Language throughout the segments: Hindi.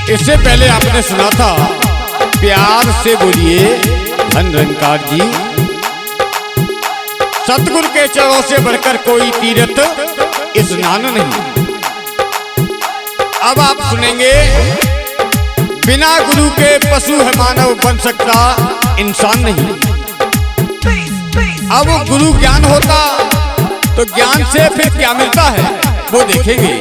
इससे पहले आपने सुना था प्यार से बोलिए धन निरंकार जी, सतगुरु के चरणों से बढ़कर कोई तीर्थ स्नान नहीं। अब आप सुनेंगे बिना गुरु के पशु है मानव बन सकता इंसान नहीं। अब गुरु ज्ञान होता तो ज्ञान से फिर क्या मिलता है वो देखेंगे।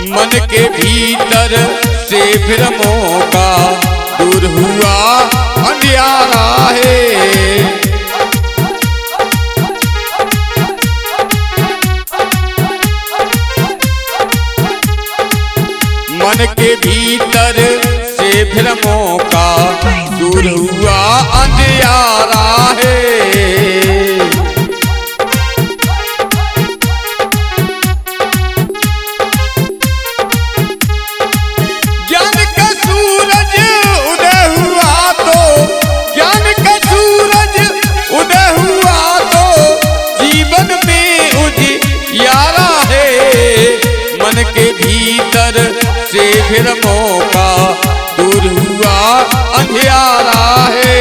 मन के भीतर से भ्रमों का दूर हुआ अंधियारा है। मन के भीतर से भ्रमों का दूर हुआ अंधियारा है। से भ्रमों का दूर हुआ अंधियारा है।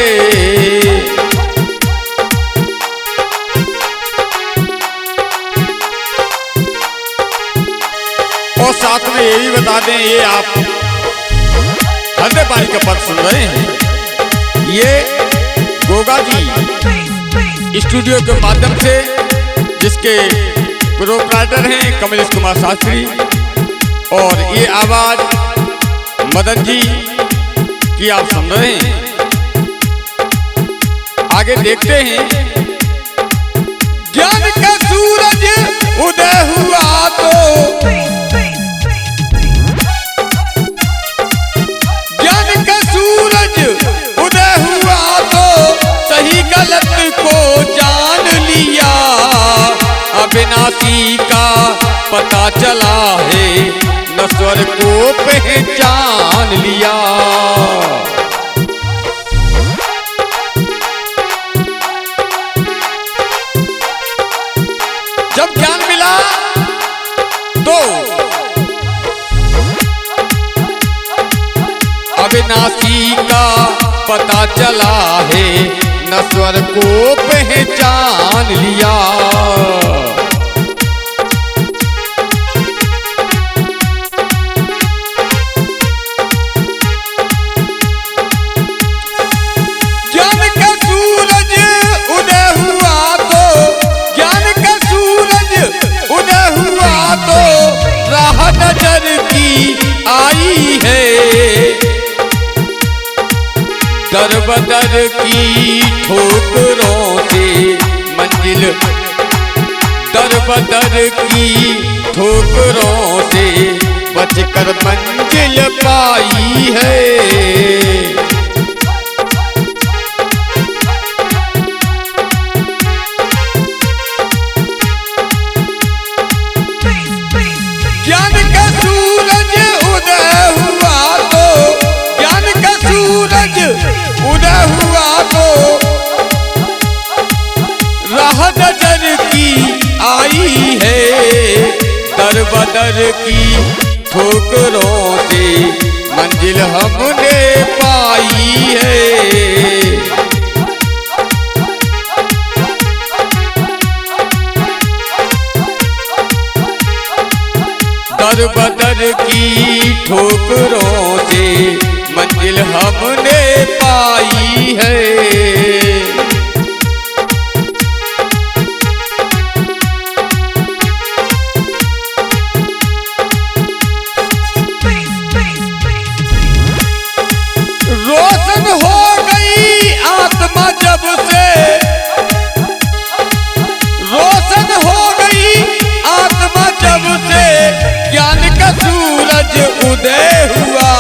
और साथ में ये भी बता दें, ये आप हृदय पारी का पद सुन रहे हैं, ये गोगा जी स्टूडियो के माध्यम से, जिसके प्रोप्राइटर हैं कमलेश कुमार शास्त्री, और ये आवाज मदन जी की आप सुन रहे हैं। आगे देखते हैं। ज्ञान का सूरज उदय हुआ तो, ज्ञान का सूरज उदय हुआ तो सही गलत को जान लिया। अविनाशी का पता चला है, नश्वर को पहचान लिया। जब ज्ञान मिला तो अविनाशी का पता चला है, नश्वर को पहचान लिया। दर बदर की ठोकरों से मंजिल, दर बदर की ठोकरों से बचकर मंजिल पाई है। ज्ञान का सूरज उदय हुआ तो, ज्ञान का सूरज उदय हुआ तो राह नजर की आई है। दर बदर की ठोकरों से मंजिल हमने पाई है। दर बदर की ठोकरों से मंजिल हमने पाई है। रोशन हो गई आत्मा जब से, रोशन हो गई आत्मा जब से ज्ञान का सूरज उदय हुआ।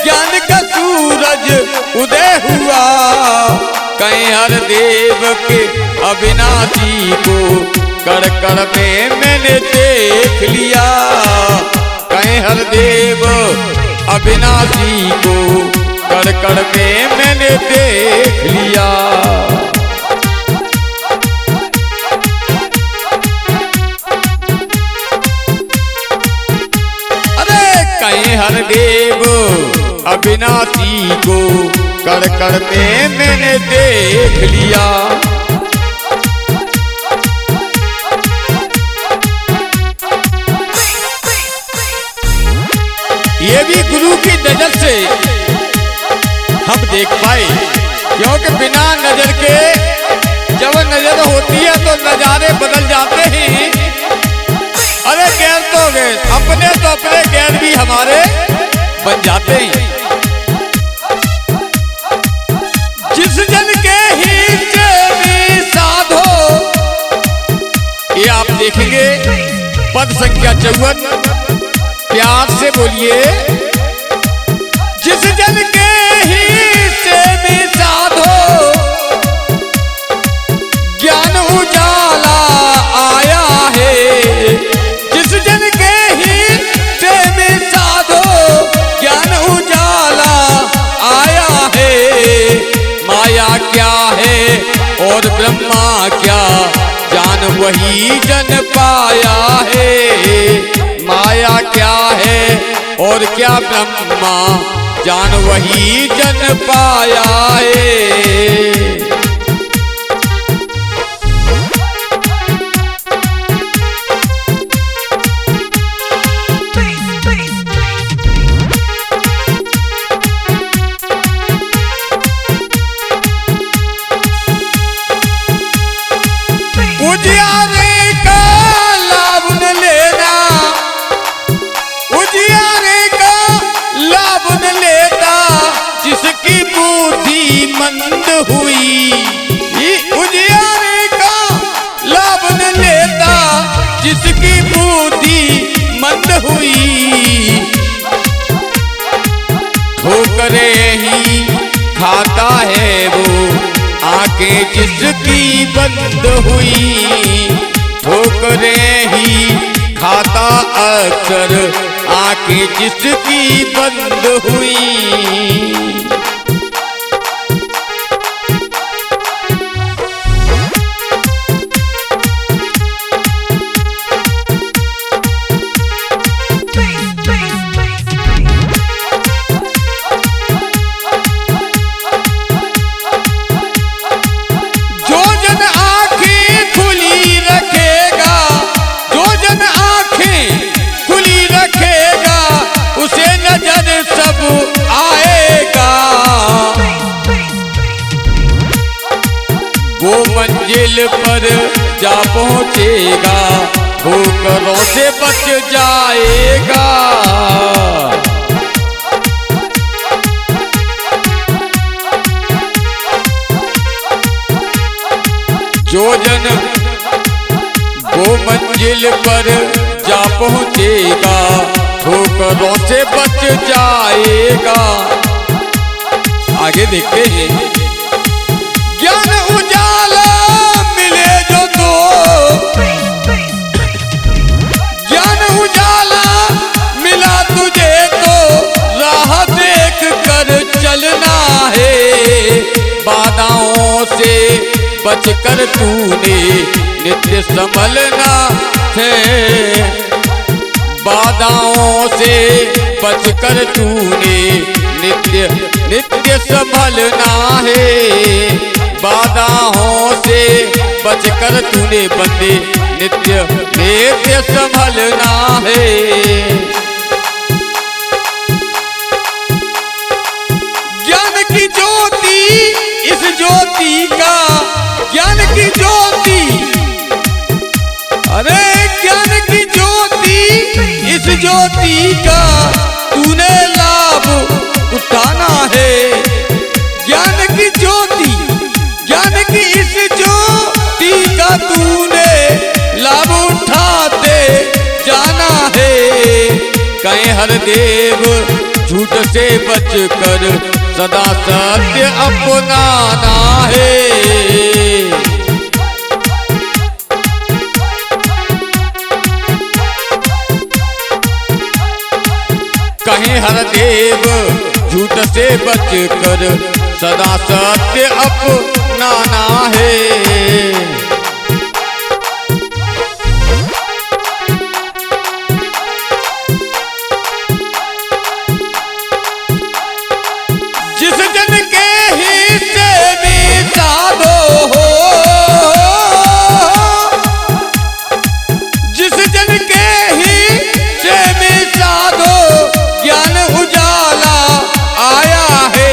ज्ञान का सूरज उदय हुआ। कहीं हर देव के अविनाशी को कड़ कड़ में मैंने देख लिया। कहीं हर देव अविनाशी को कड़ कड़ में मैंने देख लिया। कहीं हर देव अविनाशी को कड़ कड़ में मैंने देख लिया। ये भी गुरु की नजर से हम देख पाए, क्योंकि बिना नजर के जब नजर होती है तो नजारे बदल जाते हैं। अरे गैर तो गए अपने, तो अपने गैर भी हमारे बन जाते हैं। जिस जन के ही से साधो, ये आप देखेंगे पद संख्या 54, प्यार से बोलिए। जिस जन के ही से साधो, ज्ञान उजाला आया है। जिस जन के ही से में साधो, ज्ञान उजाला आया है। माया क्या है और ब्रह्मा क्या, जान वही जन पाया है। माया क्या है और क्या ब्रह्मा, जान वही जन पाया है। उजियारे का लाभ न लेना, उजियारे का लाभ न लेता, जिसकी बुद्धि मंद हुई। उजियारे का लाभ न लेता, जिसकी बुद्धि मंद हुई। ठोकरें ही खाता है वो, आंखें जिसकी बंद हुई। ठोकरें ही खाता अक्सर, आंखें जिसकी बंद हुई। वो मंजिल पर जा पहुंचेगा, ठोकरों से बच जाएगा। जो जन वो मंजिल पर जा पहुंचेगा, ठोकरों से बच जाएगा। आगे देखते हैं। ज्ञान उजाला मिले जो तो, ज्ञान उजाला मिला तुझे तो, राह देख कर चलना है। बाधाओं से बचकर तूने नित्य संभलना है। बाधाओं से बचकर तूने नित्य नित्य संभलना है। बाधाओं से बचकर तूने बंदे नित्य नित्य संभलना है। ज्ञान की ज्योति इस ज्योति का, ज्ञान की ज्योति, अरे ज्ञान की ज्योति इस ज्योति का तूने लाभ उठाना है। ज्ञान की ज्योति, ज्ञान की इस ज्योति का तूने लाभ उठाते जाना है। कहीं हर देव झूठ से बच कर सदा सत्य अपनाना है। कहें हरदेव झूठ से बच कर सदा सत्य अपनाना है। जिस जन के हिस्से में साधो हो, जिस जन के हिस्से में साधो ज्ञान उजाला आया है।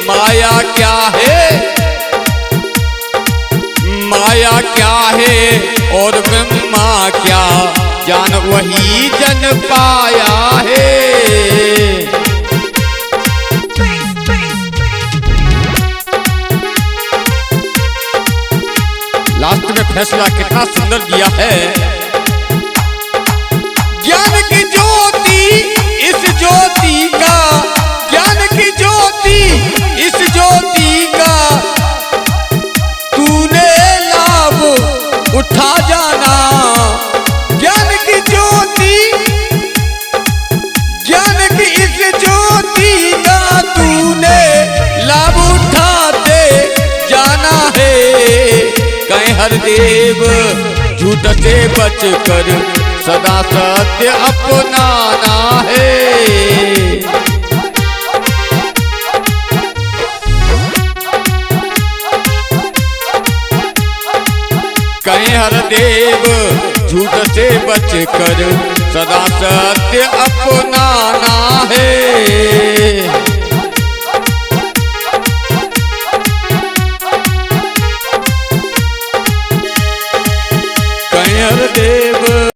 माया क्या है, माया क्या है और ब्रह्मा क्या, जान वही जन पाया है। लास्ट में फैसला कितना सुंदर दिया है। ज्ञान की ज्योति इस ज्योति का, ज्ञान की ज्योति इस ज्योति का तूने लाभ उठा जाना। ज्ञान की ज्योति, ज्ञान की इस ज्योति का तूने लाभ उठाते जाना है। कहें हरदेव झूठ से बच कर सदा सत्य अपनाना है। कहें हरदेव झूठ से बच कर सदा सत्य अपनाना है। कहें हरदेव